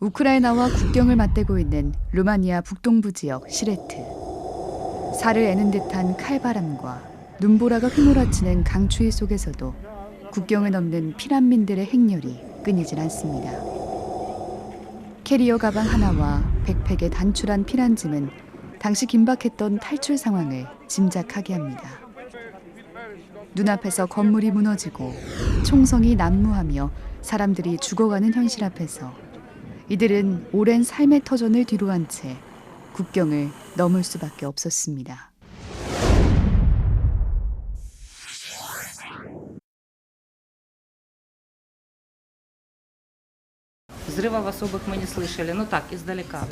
우크라이나와 국경을 맞대고 있는 루마니아 북동부 지역 시레트. 살을 애는 듯한 칼바람과 눈보라가 휘몰아치는 강추위 속에서도 국경을 넘는 피난민들의 행렬이 끊이질 않습니다. 캐리어 가방 하나와 백팩에 단출한 피난짐은 당시 긴박했던 탈출 상황을 짐작하게 합니다. 눈앞에서 건물이 무너지고 총성이 난무하며 사람들이 죽어가는 현실 앞에서 이들은 오랜 삶의 터전을 뒤로한 채 국경을 넘을 수밖에 없었습니다. Взрывов особых мы не слышали, ну так, издалека.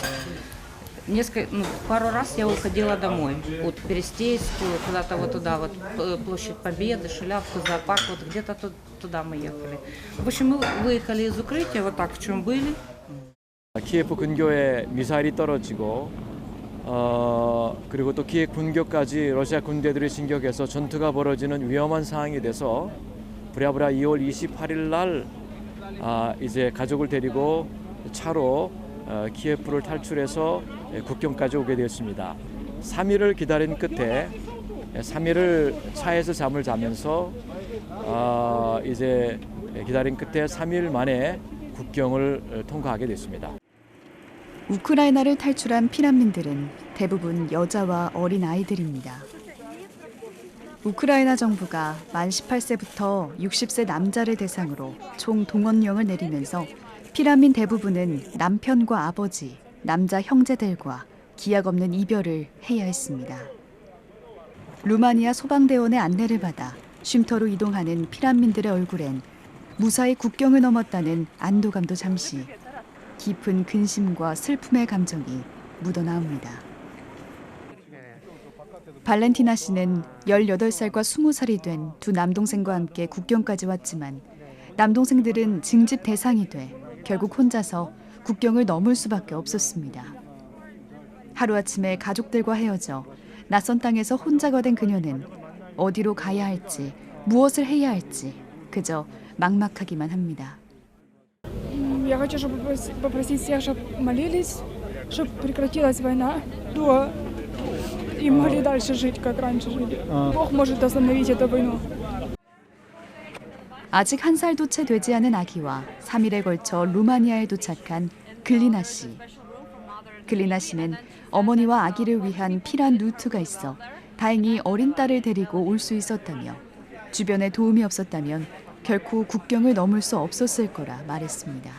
Пару раз я уходила домой, вот в Перестейскую, куда-то вот туда, вот площадь Победы, Шулявку, зоопарк, вот где-то туда мы ехали. В общем, мы выехали из укрытия, вот так, в чем были. 키예프 근교에 미사일이 떨어지고 그리고 또 키예프 근교까지 러시아 군대들이 진격해서 전투가 벌어지는 위험한 상황이 돼서 부랴부랴 2월 28일 날 이제 가족을 데리고 차로 키예프를 탈출해서 국경까지 오게 되었습니다. 3일을 기다린 끝에 3일을 차에서 잠을 자면서 이제 기다린 끝에 3일 만에 국경을 통과하게 됐습니다. 우크라이나를 탈출한 피난민들은 대부분 여자와 어린 아이들입니다. 우크라이나 정부가 만 18세부터 60세 남자를 대상으로 총 동원령을 내리면서 피난민 대부분은 남편과 아버지, 남자 형제들과 기약 없는 이별을 해야 했습니다. 루마니아 소방대원의 안내를 받아 쉼터로 이동하는 피난민들의 얼굴엔 무사히 국경을 넘었다는 안도감도 잠시 깊은 근심과 슬픔의 감정이 묻어나옵니다. 발렌티나 씨는 18살과 20살이 된 두 남동생과 함께 국경까지 왔지만 남동생들은 징집 대상이 돼 결국 혼자서 국경을 넘을 수밖에 없었습니다. 하루아침에 가족들과 헤어져 낯선 땅에서 혼자가 된 그녀는 어디로 가야 할지, 무엇을 해야 할지 그저 막막하기만 합니다. Я хочу попросить всех, чтобы молились, чтобы прекратилась война, и могли дальше жить, как раньше жили. Бог может остановить эту войну. 아직 1살도 채 되지 않은 아기와 3일에 걸쳐 루마니아에 도착한 글리나 씨. 글리나 씨는 어머니와 아기를 위한 필요한 루트가 있어 다행히 어린 딸을 데리고 올 수 있었다며 주변에 도움이 없었다면 결코 국경을 넘을 수 없었을 거라 말했습니다.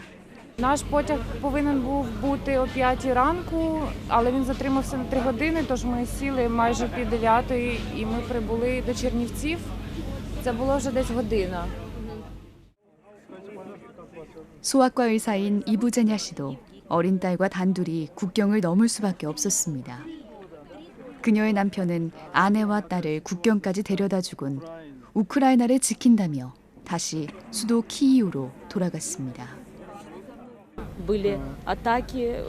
Наш потяг повинен був бути о 5 ранку, але він затримався на 3 години, тож ми сіли майже пів 9 і ми прибули до Чернівців. Це було вже десь година. 소아과 의사인 이부제냐 씨도 어린 딸과 단둘이 국경을 넘을 수밖에 없었습니다. 그녀의 남편은 아내와 딸을 국경까지 데려다주곤 우크라이나를 지킨다며 다시 수도 키이우로 돌아갔습니다. Были атаки,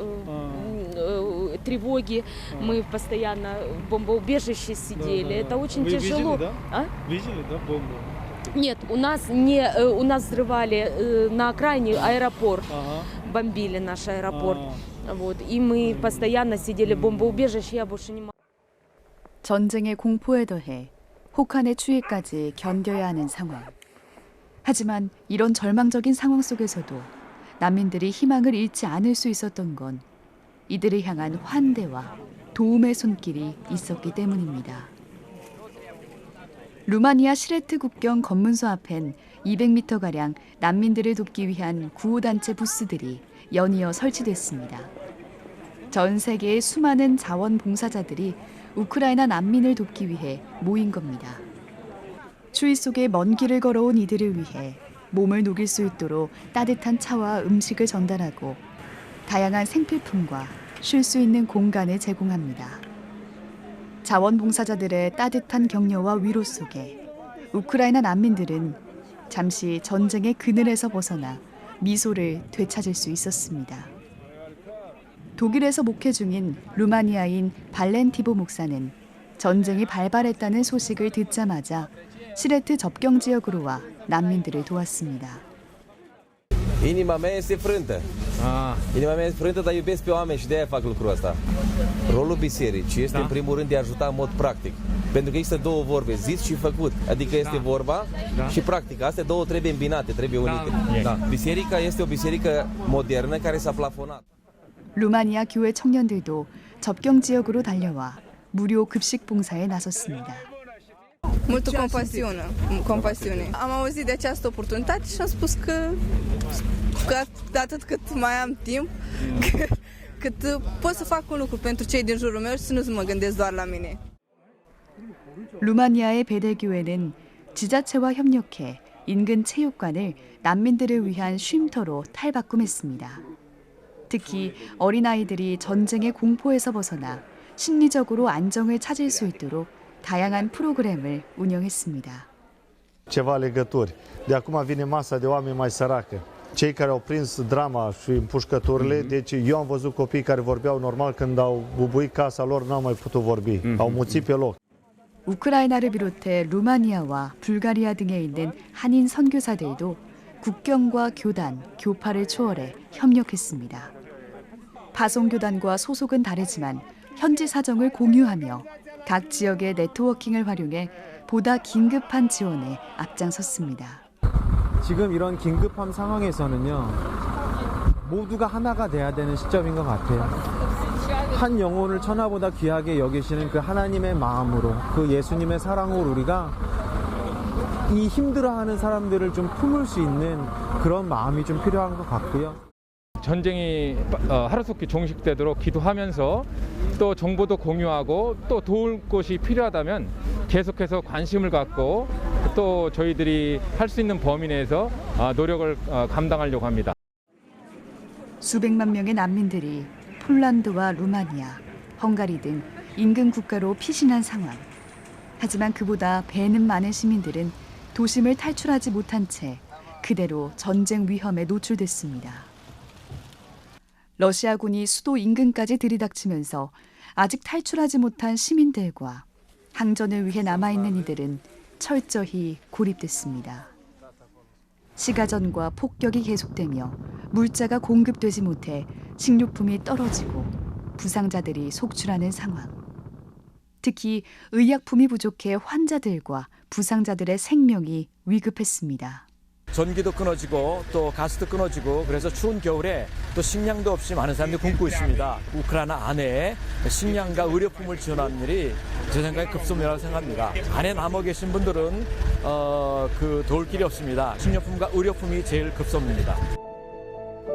тревоги, мы постоянно в бомбоубежище сидели. Это очень тяжело. Видели, да? Видели, да, бомбу? Нет, у нас взрывали на окраине аэропорт, бомбили наш аэропорт. Вот, и мы постоянно сидели в бомбоубежище, я больше не могу. 전쟁의 공포에 더해 혹한의 추위까지 견뎌야 하는 상황. 하지만 이런 절망적인 상황 속에서도 난민들이 희망을 잃지 않을 수 있었던 건 이들을 향한 환대와 도움의 손길이 있었기 때문입니다. 루마니아 시레트 국경 검문소 앞엔 200m가량 난민들을 돕기 위한 구호단체 부스들이 연이어 설치됐습니다. 전 세계의 수많은 자원봉사자들이 우크라이나 난민을 돕기 위해 모인 겁니다. 추위 속에 먼 길을 걸어온 이들을 위해 몸을 녹일 수 있도록 따뜻한 차와 음식을 전달하고 다양한 생필품과 쉴 수 있는 공간을 제공합니다. 자원봉사자들의 따뜻한 격려와 위로 속에 우크라이나 난민들은 잠시 전쟁의 그늘에서 벗어나 미소를 되찾을 수 있었습니다. 독일에서 목회 중인 루마니아인 발렌티보 목사는 전쟁이 발발했다는 소식을 듣자마자 시레트 접경 지역으로 와 난민들을 도왔습니다. Inima mea este frântă. Inima mea frântă, dar iubesc pe oameni și de aia fac lucrul ăsta. Rolul bisericii este în primul rând de a ajuta în mod practic. Pentru că există două vorbe, zis și făcut. Adică este vorba și practica. Astea două trebuie îmbinate, trebuie unite. Da. Biserica este o biserică modernă care s-a plafonat. 루마니아 교회 청년들도 접경 지역으로 달려와 무료 급식 봉사에 나섰습니다. Multă compasiune. Am auzit de această oportunitate și am spus că atât cât mai am timp, cât pot să fac un lucru pentru cei din jurul meu și să nu mă gândesc doar la mine. 루마니아의 베델교회는 지자체와 협력해 인근 체육관을 난민들을 위한 쉼터로 탈바꿈했습니다. 특히 어린아이들이 전쟁의 공포에서 벗어나 심리적으로 안정을 찾을 수 있도록 다양한 프로그램을 운영했습니다. Ceva legături. De acum vine masa de oameni mai săracă. Cei care au prins drama și împușcăturile, deci eu am văzut copii care vorbeau normal, când au bubuit casa lor, n-au mai putut vorbi. Au muțit pe loc. 우크라이나를 비롯해 루마니아와 불가리아 등에 있는 한인 선교사들도 국경과 교단, 교파를 초월해 협력했습니다. 파송교단과 소속은 다르지만 현지 사정을 공유하며 각 지역의 네트워킹을 활용해 보다 긴급한 지원에 앞장섰습니다. 지금 이런 긴급한 상황에서는요, 모두가 하나가 돼야 되는 시점인 것 같아요. 한 영혼을 천하보다 귀하게 여기시는 그 하나님의 마음으로, 그 예수님의 사랑으로 우리가 이 힘들어하는 사람들을 좀 품을 수 있는 그런 마음이 좀 필요한 것 같고요. 전쟁이 하루속히 종식되도록 기도하면서 또 정보도 공유하고 또 도울 곳이 필요하다면 계속해서 관심을 갖고 또 저희들이 할 수 있는 범위 내에서 노력을 감당하려고 합니다. 수백만 명의 난민들이 폴란드와 루마니아, 헝가리 등 인근 국가로 피신한 상황. 하지만 그보다 배는 많은 시민들은 도심을 탈출하지 못한 채 그대로 전쟁 위험에 노출됐습니다. 러시아군이 수도 인근까지 들이닥치면서 아직 탈출하지 못한 시민들과 항전을 위해 남아있는 이들은 철저히 고립됐습니다. 시가전과 폭격이 계속되며 물자가 공급되지 못해 식료품이 떨어지고 부상자들이 속출하는 상황. 특히 의약품이 부족해 환자들과 부상자들의 생명이 위급했습니다. 전기도 끊어지고 또 가스도 끊어지고 그래서 추운 겨울에 또 식량도 없이 많은 사람들이 굶고 있습니다. 우크라이나 안에 식량과 의료품을 지원하는 일이 제 생각에 급선무라고 생각합니다. 안에 남아 계신 분들은 도울 길이 없습니다. 식료품과 의료품이 제일 급선무입니다.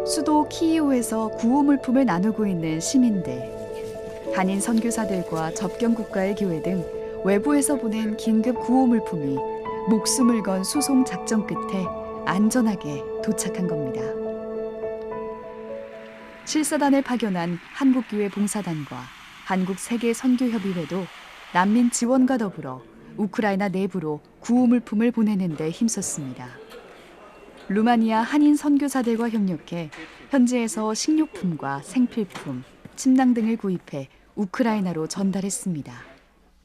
수도 키이우에서 구호물품을 나누고 있는 시민들. 한인 선교사들과 접경 국가의 교회 등 외부에서 보낸 긴급 구호물품이 목숨을 건 수송 작전 끝에 안전하게 도착한 겁니다. 실사단을 파견한 한국교회 봉사단과 한국세계선교협의회도 난민 지원과 더불어 우크라이나 내부로 구호물품을 보내는 데 힘썼습니다. 루마니아 한인 선교사들과 협력해 현지에서 식료품과 생필품, 침낭 등을 구입해 우크라이나로 전달했습니다.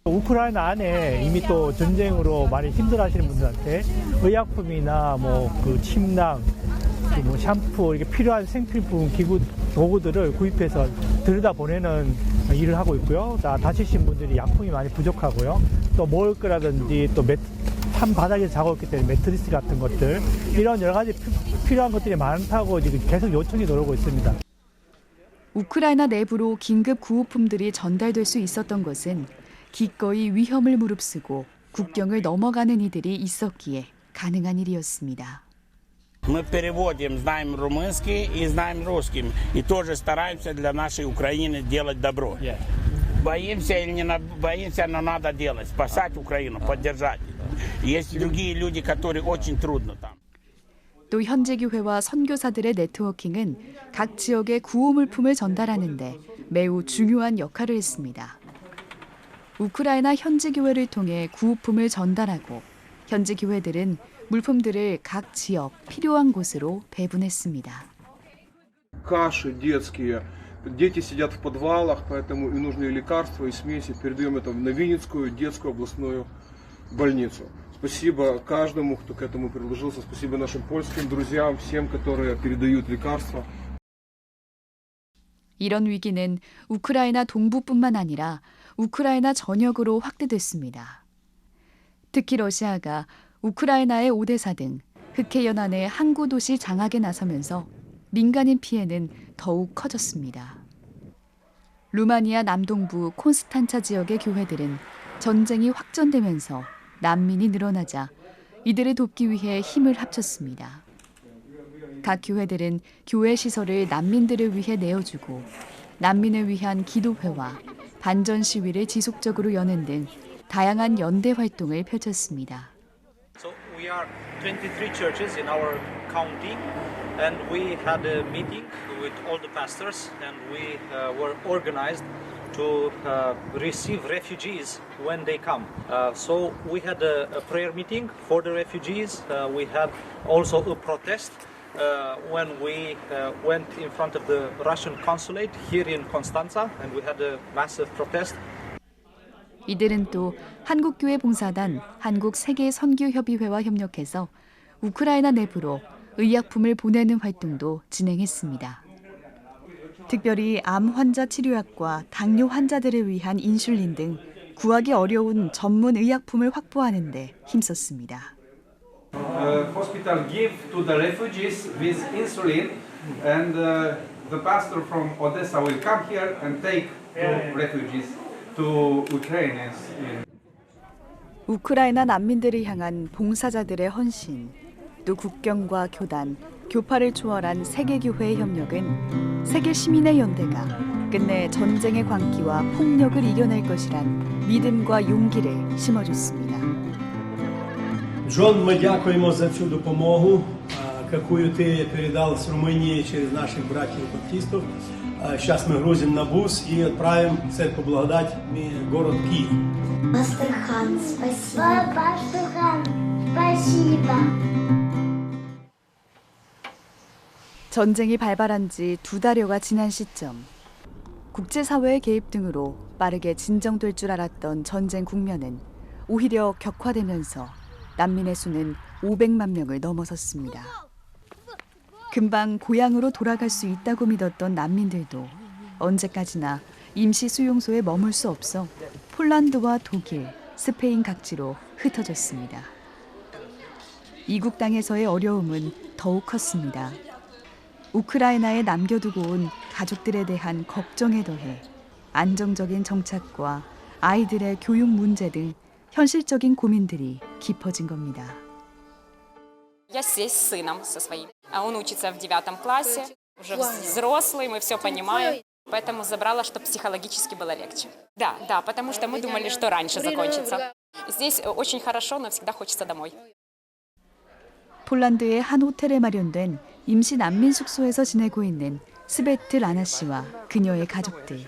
우크라이나 안에 이미 또 전쟁으로 많이 힘들어하시는 분들한테 의약품이나 그 침낭, 샴푸 이렇게 필요한 생필품, 기구, 도구들을 구입해서 들여다 보내는 일을 하고 있고요. 다치신 분들이 약품이 많이 부족하고요. 또 먹을 거라든지 또 한 바닥에 자고 있기 때문에 매트리스 같은 것들, 이런 여러 가지 필요한 것들이 많다고 지금 계속 요청이 들어오고 있습니다. 우크라이나 내부로 긴급 구호품들이 전달될 수 있었던 것은 기꺼이 위험을 무릅쓰고 국경을 넘어가는 이들이 있었기에 가능한 일이었습니다. Мы переводим, знаем румынский и знаем русский. И тоже стараемся для нашей Украины делать добро. Боимся или не боимся, но надо делать. Спасать Украину, поддержать. Есть другие люди, которые очень трудно там. 또 현지 교회와 선교사들의 네트워킹은 각 지역에 구호물품을 전달하는 데 매우 중요한 역할을 했습니다. 우크라이나 현지 교회를 통해 구호품을 전달하고 현지 교회들은 물품들을 각 지역 필요한 곳으로 배분했습니다. Каши детские. Дети сидят в подвалах, поэтому и нужны лекарства, и смеси. Передаем это на Винницкую детскую областную больницу. Спасибо каждому, кто к этому приложился. Спасибо нашим польским друзьям, всем, которые передают лекарства. 이런 위기는 우크라이나 동부뿐만 아니라 우크라이나 전역으로 확대됐습니다. 특히 러시아가 우크라이나의 오데사 등 흑해연안의 항구 도시 장악에 나서면서 민간인 피해는 더욱 커졌습니다. 루마니아 남동부 콘스탄차 지역의 교회들은 전쟁이 확전되면서 난민이 늘어나자 이들을 돕기 위해 힘을 합쳤습니다. 각 교회들은 교회 시설을 난민들을 위해 내어주고 난민을 위한 기도회와 반전 시위를 지속적으로 여는 등 다양한 연대 활동을 펼쳤습니다. So we are 23 churches in our county and we had a meeting with all the pastors and we were organized to receive refugees when they come. So we had a prayer meeting for the refugees. We had also a protest when we went in front of the Russian consulate here in Constanța and we had a massive protest. 이들은 또 한국교회 봉사단 한국세계선교협의회와 협력해서 우크라이나 내부로 의약품을 보내는 활동도 진행했습니다. 특별히 암 환자 치료약과 당뇨 환자들을 위한 인슐린 등 구하기 어려운 전문 의약품을 확보하는 데 힘썼습니다. Hospital give to the refugees with insulin and the pastor from Odessa will come here and take the refugees to Ukrainians. 우크라이나 난민들을 향한 봉사자들의 헌신, 또 국경과 교단, 교파를 초월한 세계교회의 협력은 세계 시민의 연대가 끝내 전쟁의 광기와 폭력을 이겨낼 것이란 믿음과 용기를 심어줬습니다. Джон, мы дякуємо за цю допомогу, яку ти передав з Румунії через наших братів-баптистів. Сейчас мы грузим на бус и отправим в Церковь Благодать в город Киев. Пастор Хан, спасибо. Пастор Хан, спасибо. 전쟁이 발발한 지 2달여가 지난 시점, 국제사회의 개입 등으로 빠르게 진정될 줄 알았던 전쟁 국면은 오히려 격화되면서 난민의 수는 500만 명을 넘어섰습니다. 금방 고향으로 돌아갈 수 있다고 믿었던 난민들도 언제까지나 임시 수용소에 머물 수 없어 폴란드와 독일, 스페인 각지로 흩어졌습니다. 이국 땅에서의 어려움은 더욱 컸습니다. 우크라이나에 남겨두고 온 가족들에 대한 걱정에 더해 안정적인 정착과 아이들의 교육 문제 등 현실적인 고민들이 깊어진 겁니다. Я здесь с сыном со своим. Он учится в 9 классе, уже взрослый, мы все понимаем. Поэтому забрала, чтобы психологически было легче. Да, потому что мы думали, что раньше закончится. Здесь очень хорошо, но всегда хочется домой. 폴란드의 한 호텔에 마련된 임시 난민 숙소에서 지내고 있는 스베트 라나 씨와 그녀의 가족들.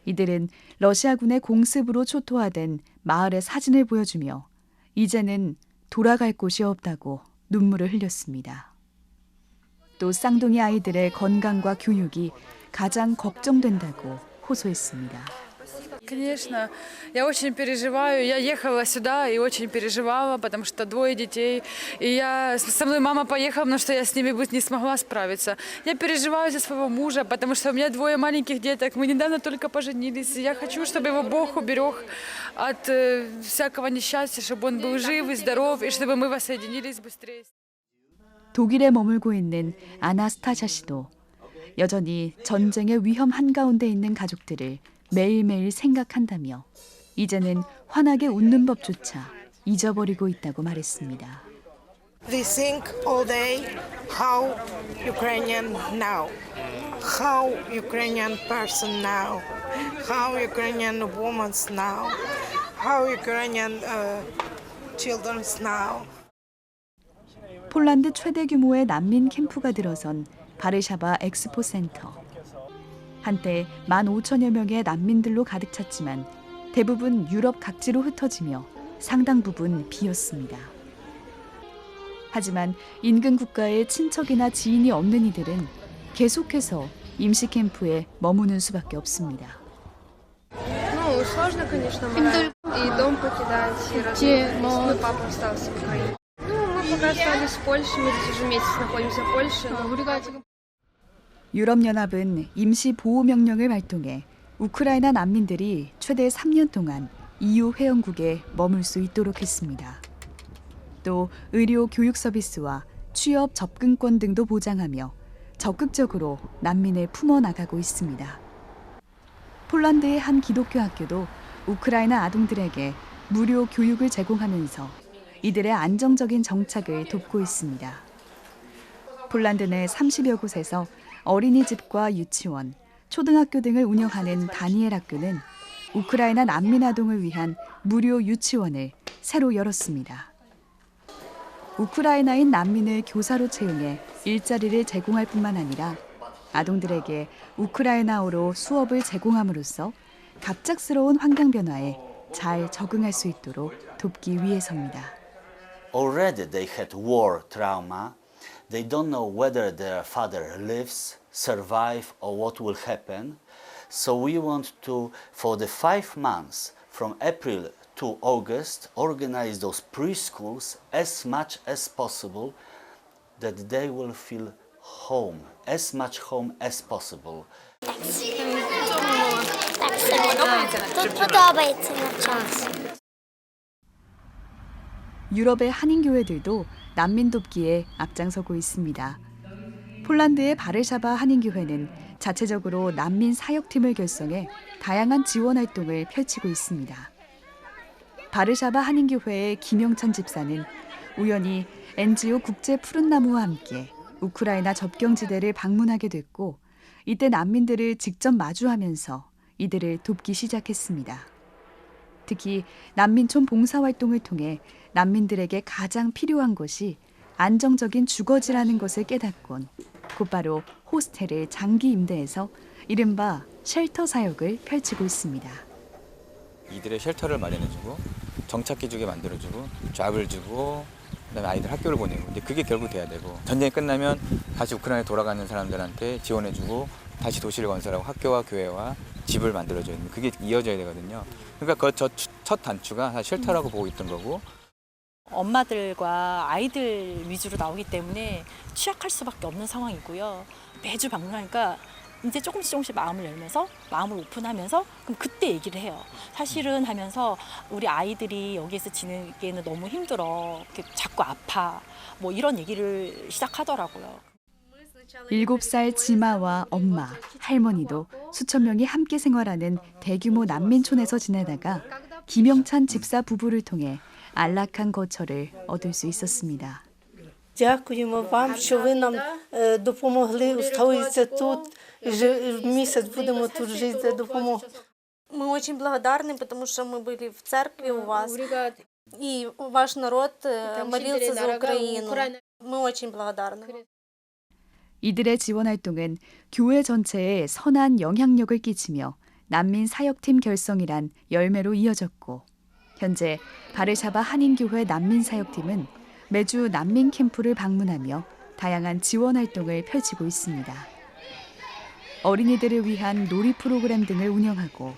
이들은 러시아군의 공습으로 초토화된 마을의 사진을 보여주며 이제는 돌아갈 곳이 없다고 눈물을 흘렸습니다. 또 쌍둥이 아이들의 건강과 교육이 가장 걱정된다고 호소했습니다. Конечно, я очень переживаю. Я ехала сюда и очень переживала, потому что 2 детей. И со мной мама поехала, потому что я с ними не смогла справиться. Я переживаю за своего мужа, потому что у меня 2 маленьких деток. Мы недавно только поженились. И я хочу, чтобы его Бог уберег от всякого несчастья, чтобы он был жив и здоров, и чтобы мы воссоединились быстрее. 독일에 머물고 있는 아나스타샤 씨도 여전히 전쟁의 위험 한가운데 있는 가족들을 매일매일 생각한다며 이제는 환하게 웃는 법조차 잊어버리고 있다고 말했습니다. We think all day how Ukrainian now, how Ukrainian person now, how Ukrainian women now, how Ukrainian children now. 폴란드 최대 규모의 난민 캠프가 들어선 바르샤바 엑스포 센터. 한때 15,000여 명의 난민들로 가득 찼지만 대부분 유럽 각지로 흩어지며 상당 부분 비었습니다. 하지만 인근 국가에 친척이나 지인이 없는 이들은 계속해서 임시 캠프에 머무는 수밖에 없습니다. Ну, сложно, конечно, морально. И дом покидать, и родные. Папа остался в Украине. Ну, мы пока остались в Польше, мы здесь уже месяц находимся в Польше. 유럽연합은 임시보호명령을 발동해 우크라이나 난민들이 최대 3년 동안 EU 회원국에 머물 수 있도록 했습니다. 또 의료 교육 서비스와 취업 접근권 등도 보장하며 적극적으로 난민을 품어나가고 있습니다. 폴란드의 한 기독교 학교도 우크라이나 아동들에게 무료 교육을 제공하면서 이들의 안정적인 정착을 돕고 있습니다. 폴란드 내 30여 곳에서 어린이집과 유치원, 초등학교 등을 운영하는 다니엘 학교는 우크라이나 난민 아동을 위한 무료 유치원을 새로 열었습니다. 우크라이나인 난민을 교사로 채용해 일자리를 제공할 뿐만 아니라 아동들에게 우크라이나어로 수업을 제공함으로써 갑작스러운 환경 변화에 잘 적응할 수 있도록 돕기 위해서입니다. Already they had war trauma. They don't know whether their father lives, survive, or what will happen. So we want to, for the 5 months, from April to August, organize those preschools as much as possible, that they will feel home, as much home as possible. Тут подобається навчатися. 유럽의 한인교회들도 난민 돕기에 앞장서고 있습니다. 폴란드의 바르샤바 한인교회는 자체적으로 난민 사역팀을 결성해 다양한 지원 활동을 펼치고 있습니다. 바르샤바 한인교회의 김영천 집사는 우연히 NGO 국제 푸른나무와 함께 우크라이나 접경지대를 방문하게 됐고 이때 난민들을 직접 마주하면서 이들을 돕기 시작했습니다. 특히 난민촌 봉사활동을 통해 난민들에게 가장 필요한 것이 안정적인 주거지라는 것을 깨닫곤 곧바로 호스텔을 장기 임대해서 이른바 쉘터 사역을 펼치고 있습니다. 이들의 쉘터를 마련해주고 정착해주게 만들어주고 잡을 주고 그다음에 아이들 학교를 보내고 근데 그게 결국 돼야 되고 전쟁이 끝나면 다시 우크라이나에 돌아가는 사람들한테 지원해주고 다시 도시를 건설하고 학교와 교회와 집을 만들어줘야 됩니다. 그게 이어져야 되거든요. 그러니까 그 첫 단추가 사실 쉘터라고 보고 있던 거고 엄마들과 아이들 위주로 나오기 때문에 취약할 수밖에 없는 상황이고요. 매주 방문하니까 이제 조금씩 마음을 열면서 마음을 오픈하면서 그럼 그때 얘기를 해요. 사실은 하면서 우리 아이들이 여기에서 지내기에는 너무 힘들어. 자꾸 아파. 뭐 이런 얘기를 시작하더라고요. 7살 지마와 엄마, 할머니도 수천 명이 함께 생활하는 대규모 난민촌에서 지내다가 김영찬 집사 부부를 통해 안락한 거처를 얻을 수 있었습니다. Дякуємо вам, що ви нам допомогли устроїтися тут. Місяць будемо тут жити за допомогу. Мы очень благодарны, потому что мы были в церкви у вас. И ваш народ молился за Украину. Мы очень благодарны. 이들의 지원 활동은 교회 전체에 선한 영향력을 끼치며 난민 사역팀 결성이란 열매로 이어졌고 현재 바르샤바 한인교회 난민 사역팀은 매주 난민 캠프를 방문하며 다양한 지원 활동을 펼치고 있습니다. 어린이들을 위한 놀이 프로그램 등을 운영하고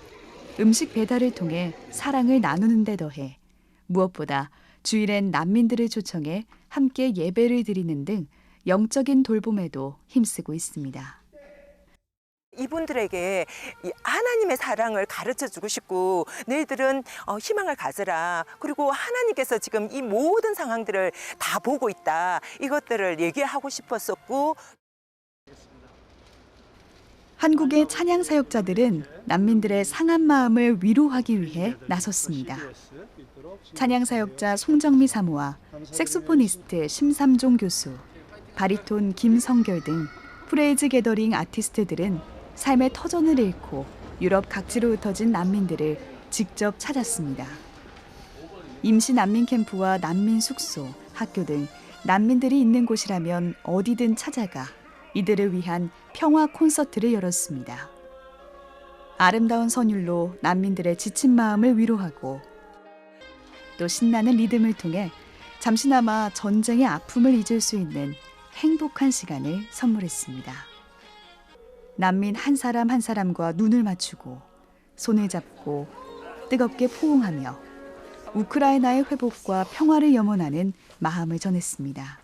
음식 배달을 통해 사랑을 나누는 데 더해 무엇보다 주일엔 난민들을 초청해 함께 예배를 드리는 등 영적인 돌봄에도 힘쓰고 있습니다. 이분들에게 하나님의 사랑을 가르쳐주고 싶고 너희들은 희망을 가져라. 그리고 하나님께서 지금 이 모든 상황들을 다 보고 있다. 이것들을 얘기하고 싶었었고 한국의 찬양 사역자들은 난민들의 상한 마음을 위로하기 위해 나섰습니다. 찬양 사역자 송정미 사모와 색소포니스트 심삼종 교수, 바리톤 김성결 등 프레이즈 게더링 아티스트들은 삶의 터전을 잃고 유럽 각지로 흩어진 난민들을 직접 찾았습니다. 임시 난민 캠프와 난민 숙소, 학교 등 난민들이 있는 곳이라면 어디든 찾아가 이들을 위한 평화 콘서트를 열었습니다. 아름다운 선율로 난민들의 지친 마음을 위로하고 또 신나는 리듬을 통해 잠시나마 전쟁의 아픔을 잊을 수 있는 행복한 시간을 선물했습니다. 난민 한 사람 한 사람과 눈을 맞추고 손을 잡고 뜨겁게 포옹하며 우크라이나의 회복과 평화를 염원하는 마음을 전했습니다.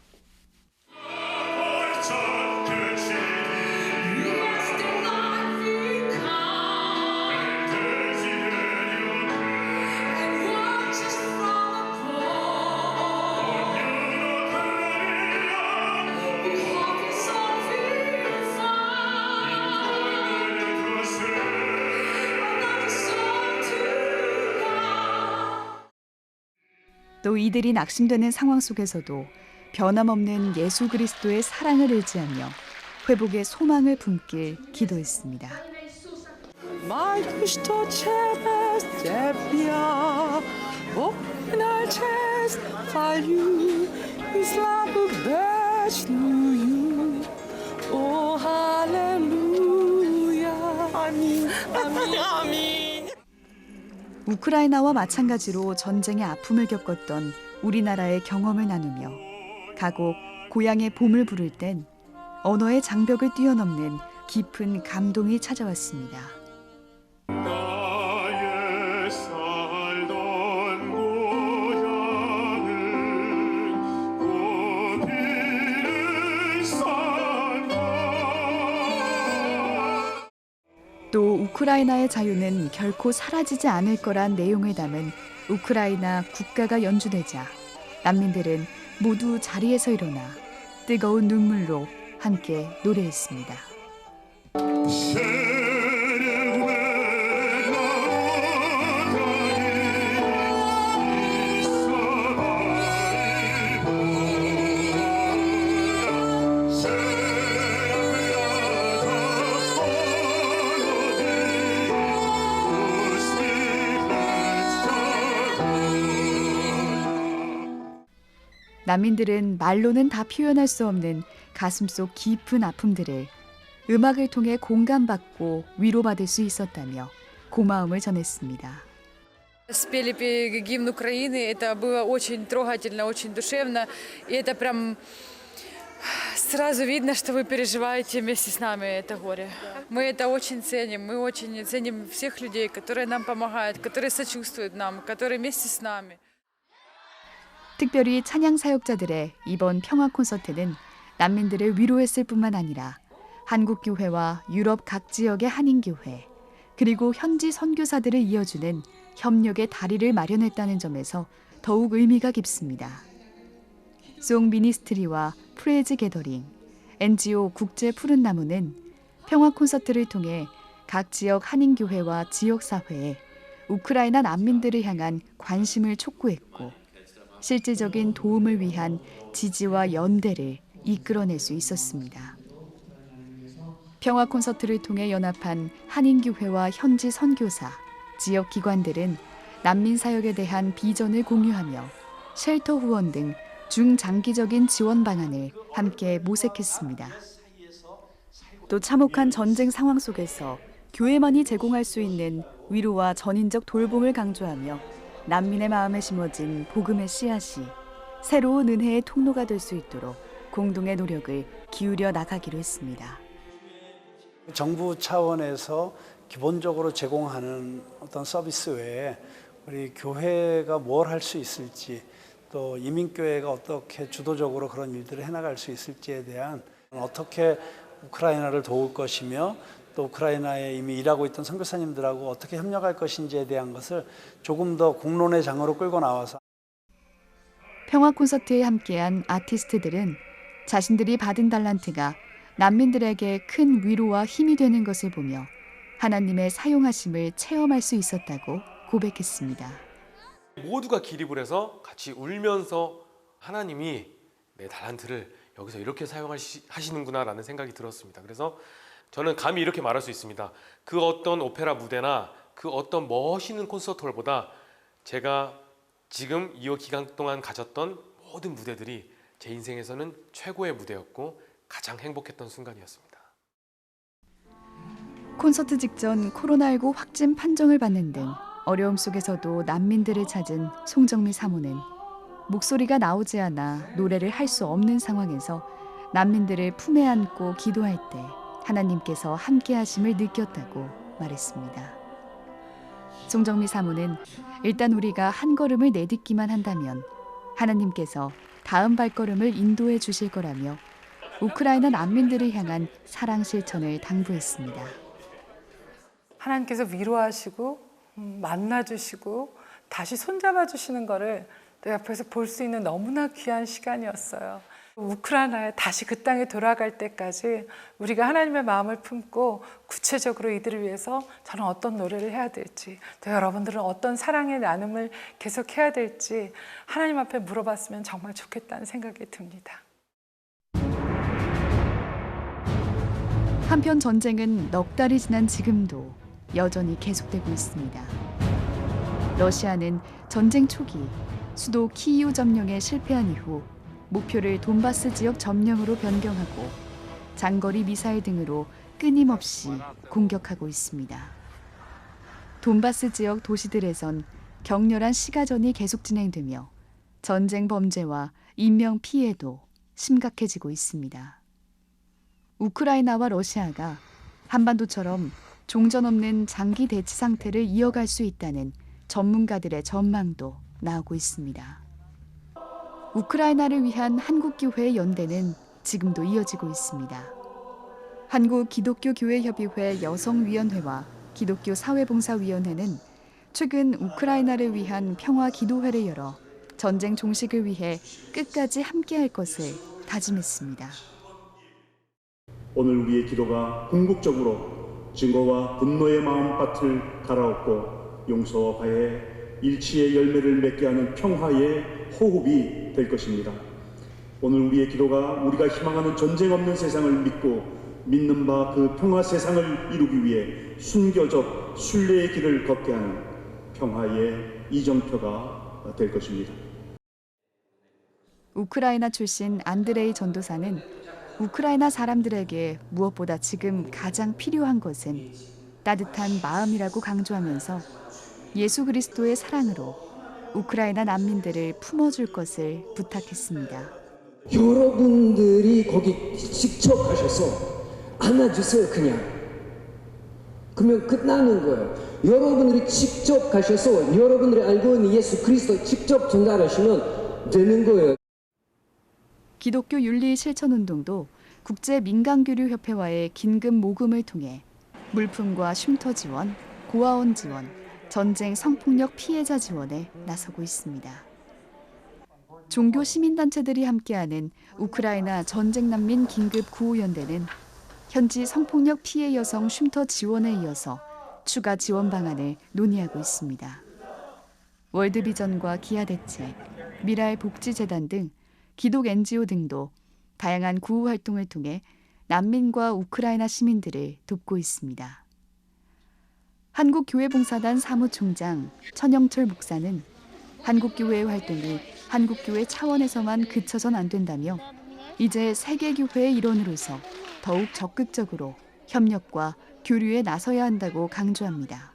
또 이들이 낙심되는 상황 속에서도 변함없는 예수 그리스도의 사랑을 의지하며 회복의 소망을 품길 기도했습니다. 우크라이나와 마찬가지로 전쟁의 아픔을 겪었던 우리나라의 경험을 나누며 가곡 고향의 봄을 부를 땐 언어의 장벽을 뛰어넘는 깊은 감동이 찾아왔습니다. 또 우크라이나의 자유는 결코 사라지지 않을 거란 내용을 담은 우크라이나 국가가 연주되자 난민들은 모두 자리에서 일어나 뜨거운 눈물로 함께 노래했습니다. 난민들은 말로는 다 표현할 수 없는 가슴속 깊은 아픔들을 음악을 통해 공감받고 위로받을 수 있었다며 고마움을 전했습니다. Спели гимн Украины, это было очень трогательно, очень душевно, и это прям сразу видно, что вы переживаете вместе с нами это горе. Мы это очень ценим, мы очень ценим всех людей, которые нам помогают, которые сочувствуют нам, которые вместе с нами. 특별히 찬양 사역자들의 이번 평화 콘서트는 난민들을 위로했을 뿐만 아니라 한국 교회와 유럽 각 지역의 한인 교회 그리고 현지 선교사들을 이어주는 협력의 다리를 마련했다는 점에서 더욱 의미가 깊습니다. 송 미니스트리와 프레즈 게더링, NGO 국제 푸른 나무는 평화 콘서트를 통해 각 지역 한인 교회와 지역 사회에 우크라이나 난민들을 향한 관심을 촉구했고 실질적인 도움을 위한 지지와 연대를 이끌어낼 수 있었습니다. 평화 콘서트를 통해 연합한 한인교회와 현지 선교사, 지역 기관들은 난민 사역에 대한 비전을 공유하며 쉘터 후원 등 중장기적인 지원 방안을 함께 모색했습니다. 또 참혹한 전쟁 상황 속에서 교회만이 제공할 수 있는 위로와 전인적 돌봄을 강조하며 난민의 마음에 심어진 복음의 씨앗이 새로운 은혜의 통로가 될 수 있도록 공동의 노력을 기울여 나가기로 했습니다. 정부 차원에서 기본적으로 제공하는 어떤 서비스 외에 우리 교회가 뭘 할 수 있을지 또 이민교회가 어떻게 주도적으로 그런 일들을 해나갈 수 있을지에 대한 어떻게 우크라이나를 도울 것이며 또 우크라이나에 이미 일하고 있던 선교사님들하고 어떻게 협력할 것인지에 대한 것을 조금 더 공론의 장으로 끌고 나와서 평화 콘서트에 함께한 아티스트들은 자신들이 받은 달란트가 난민들에게 큰 위로와 힘이 되는 것을 보며 하나님의 사용하심을 체험할 수 있었다고 고백했습니다. 모두가 기립을 해서 같이 울면서 하나님이 내 달란트를 여기서 이렇게 사용하시는구나라는 생각이 들었습니다. 그래서 저는 감히 이렇게 말할 수 있습니다. 그 어떤 오페라 무대나 그 어떤 멋있는 콘서트홀보다 제가 지금 2월 기간 동안 가졌던 모든 무대들이 제 인생에서는 최고의 무대였고 가장 행복했던 순간이었습니다. 콘서트 직전 코로나19 확진 판정을 받는 등 어려움 속에서도 난민들을 찾은 송정미 사모는 목소리가 나오지 않아 노래를 할 수 없는 상황에서 난민들을 품에 안고 기도할 때 하나님께서 함께 하심을 느꼈다고 말했습니다. 송정미 사모는 일단 우리가 한 걸음을 내딛기만 한다면 하나님께서 다음 발걸음을 인도해 주실 거라며 우크라이나 난민들을 향한 사랑 실천을 당부했습니다. 하나님께서 위로하시고 만나주시고 다시 손잡아 주시는 거를 내 앞에서 볼 수 있는 너무나 귀한 시간이었어요. 우크라이나에 다시 그 땅에 돌아갈 때까지 우리가 하나님의 마음을 품고 구체적으로 이들을 위해서 저는 어떤 노래를 해야 될지, 또 여러분들은 어떤 사랑의 나눔을 계속해야 될지 하나님 앞에 물어봤으면 정말 좋겠다는 생각이 듭니다. 한편 전쟁은 넉 달이 지난 지금도 여전히 계속되고 있습니다. 러시아는 전쟁 초기 수도 키이우 점령에 실패한 이후 목표를 돈바스 지역 점령으로 변경하고 장거리 미사일 등으로 끊임없이 공격하고 있습니다. 돈바스 지역 도시들에선 격렬한 시가전이 계속 진행되며 전쟁 범죄와 인명 피해도 심각해지고 있습니다. 우크라이나와 러시아가 한반도처럼 종전 없는 장기 대치 상태를 이어갈 수 있다는 전문가들의 전망도 나오고 있습니다. 우크라이나를 위한 한국교회 연대는 지금도 이어지고 있습니다. 한국기독교교회협의회 여성위원회와 기독교사회봉사위원회는 최근 우크라이나를 위한 평화기도회를 열어 전쟁 종식을 위해 끝까지 함께할 것을 다짐했습니다. 오늘 우리의 기도가 궁극적으로 증오와 분노의 마음밭을 갈아엎고 용서와 화해, 일치의 열매를 맺게 하는 평화의 호흡이 될 것입니다. 오늘 우리의 기도가 우리가 희망하는 전쟁 없는 세상을 믿고 믿는 바 그 평화 세상을 이루기 위해 순교적 순례의 길을 걷게 하는 평화의 이정표가 될 것입니다. 우크라이나 출신 안드레이 전도사는 우크라이나 사람들에게 무엇보다 지금 가장 필요한 것은 따뜻한 마음이라고 강조하면서 예수 그리스도의 사랑으로 우크라이나 난민들을 품어줄 것을 부탁했습니다. 여러분들이 거기 직접 가셔서 안아주세요. 그냥. 그러면 끝나는 거예요. 여러분들이 직접 가셔서 여러분들이 알고 있는 예수 그리스도 직접 전달하시면 되는 거예요. 기독교 윤리 실천운동도 국제민간교류협회와의 긴급 모금을 통해 물품과 쉼터 지원, 고아원 지원, 전쟁 성폭력 피해자 지원에 나서고 있습니다. 종교 시민단체들이 함께하는 우크라이나 전쟁 난민 긴급 구호연대는 현지 성폭력 피해 여성 쉼터 지원에 이어서 추가 지원 방안을 논의하고 있습니다. 월드비전과 기아대책, 미랄복지재단 등 기독 NGO 등도 다양한 구호 활동을 통해 난민과 우크라이나 시민들을 돕고 있습니다. 한국교회봉사단 사무총장 천영철 목사는 한국교회의 활동이 한국교회 차원에서만 그쳐선 안 된다며 이제 세계교회의 일원으로서 더욱 적극적으로 협력과 교류에 나서야 한다고 강조합니다.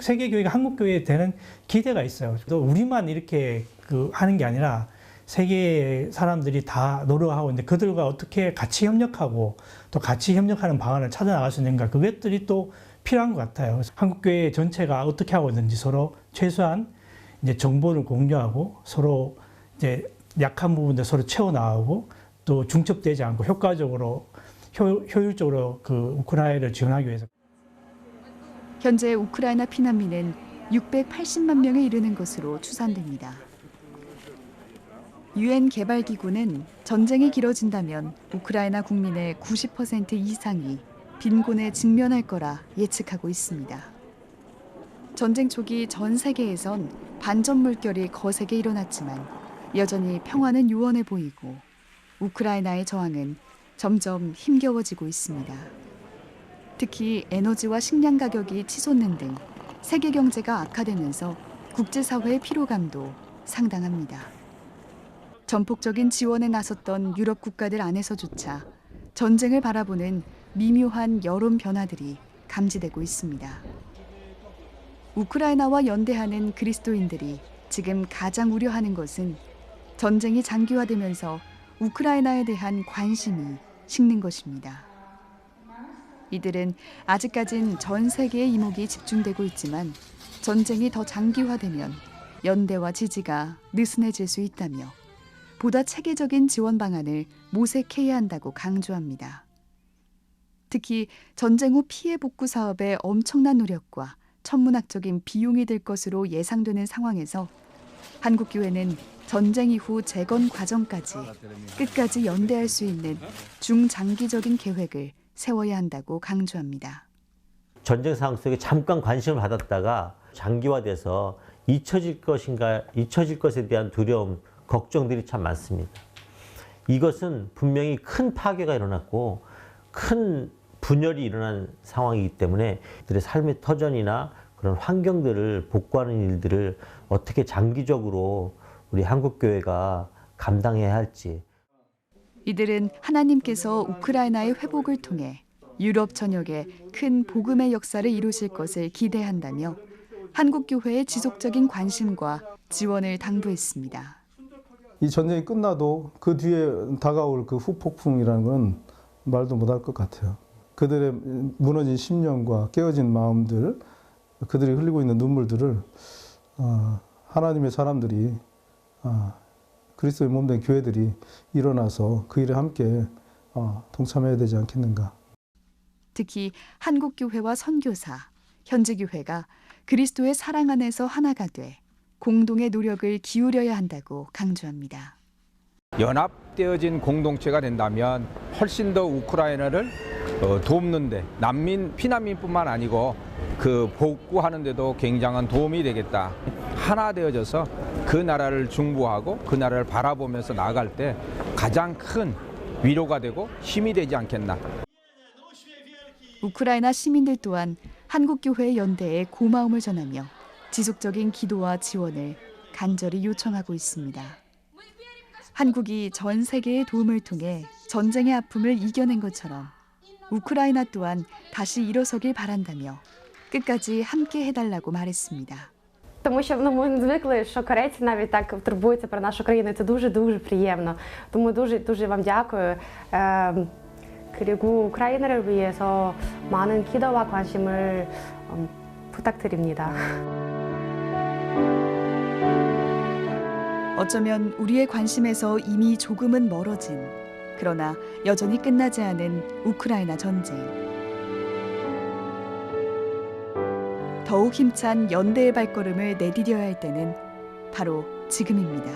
세계교회가 한국교회에 대한 기대가 있어요. 또 우리만 이렇게 하는 게 아니라 세계 사람들이 다 노력하고 있는데 그들과 어떻게 같이 협력하고 또 같이 협력하는 방안을 찾아 나갈 수 있는가, 그것들이 또 필요한 것 같아요. 한국교회 전체가 어떻게 하고 있는지 서로 최소한 이제 정보를 공유하고 서로 이제 약한 부분들 서로 채워나가고 또 중첩되지 않고 효과적으로 효율적으로 우크라이나를 지원하기 위해서. 현재 우크라이나 피난민은 680만 명에 이르는 것으로 추산됩니다. 유엔 개발기구는 전쟁이 길어진다면 우크라이나 국민의 90% 이상이 빈곤에 직면할 거라 예측하고 있습니다. 전쟁 초기 전 세계에선 반전 물결이 거세게 일어났지만 여전히 평화는 요원해 보이고 우크라이나의 저항은 점점 힘겨워지고 있습니다. 특히 에너지와 식량 가격이 치솟는 등 세계 경제가 악화되면서 국제사회의 피로감도 상당합니다. 전폭적인 지원에 나섰던 유럽 국가들 안에서조차 전쟁을 바라보는 미묘한 여론 변화들이 감지되고 있습니다. 우크라이나와 연대하는 그리스도인들이 지금 가장 우려하는 것은 전쟁이 장기화되면서 우크라이나에 대한 관심이 식는 것입니다. 이들은 아직까진 전 세계의 이목이 집중되고 있지만 전쟁이 더 장기화되면 연대와 지지가 느슨해질 수 있다며 보다 체계적인 지원 방안을 모색해야 한다고 강조합니다. 특히 전쟁 후 피해 복구 사업의 엄청난 노력과 천문학적인 비용이 들 것으로 예상되는 상황에서 한국교회는 전쟁 이후 재건 과정까지 끝까지 연대할 수 있는 중장기적인 계획을 세워야 한다고 강조합니다. 전쟁 상황 속에 잠깐 관심을 받았다가 장기화돼서 잊혀질 것에 대한 두려움, 걱정들이 참 많습니다. 이것은 분명히 큰 파괴가 일어났고 큰 분열이 일어난 상황이기 때문에 그들의 삶의 터전이나 그런 환경들을 복구하는 일들을 어떻게 장기적으로 우리 한국교회가 감당해야 할지. 이들은 하나님께서 우크라이나의 회복을 통해 유럽 전역에 큰 복음의 역사를 이루실 것을 기대한다며 한국교회의 지속적인 관심과 지원을 당부했습니다. 이 전쟁이 끝나도 그 뒤에 다가올 그 후폭풍이라는 건 말도 못할 것 같아요. 그들의 무너진 심령과 깨어진 마음들, 그들이 흘리고 있는 눈물들을 하나님의 사람들이, 그리스도의 몸된 교회들이 일어나서 그 일에 함께 동참해야 되지 않겠는가. 특히 한국교회와 선교사, 현지교회가 그리스도의 사랑 안에서 하나가 돼 공동의 노력을 기울여야 한다고 강조합니다. 연합되어진 공동체가 된다면 훨씬 더 우크라이나를 돕는데 피난민뿐만 아니고 그 복구하는 데도 굉장한 도움이 되겠다. 하나 되어져서 그 나라를 중보하고 그 나라를 바라보면서 나아갈 때 가장 큰 위로가 되고 힘이 되지 않겠나. 우크라이나 시민들 또한 한국교회의 연대에 고마움을 전하며 지속적인 기도와 지원을 간절히 요청하고 있습니다. 한국이 전 세계의 도움을 통해 전쟁의 아픔을 이겨낸 것처럼 우크라이나 또한 다시 일어서길 바란다며 끝까지 함께 해달라고 말했습니다. Тому що ми не звикли, що корейці навіть так турбуються про нашу країну. Це дуже приємно. Тому дуже вам дякую. 그리고 우크라이나를 위해서 많은 기도와 관심을 부탁드립니다. 어쩌면 우리의 관심에서 이미 조금은 멀어진, 그러나 여전히 끝나지 않은 우크라이나 전쟁. 더욱 힘찬 연대의 발걸음을 내디뎌야 할 때는 바로 지금입니다.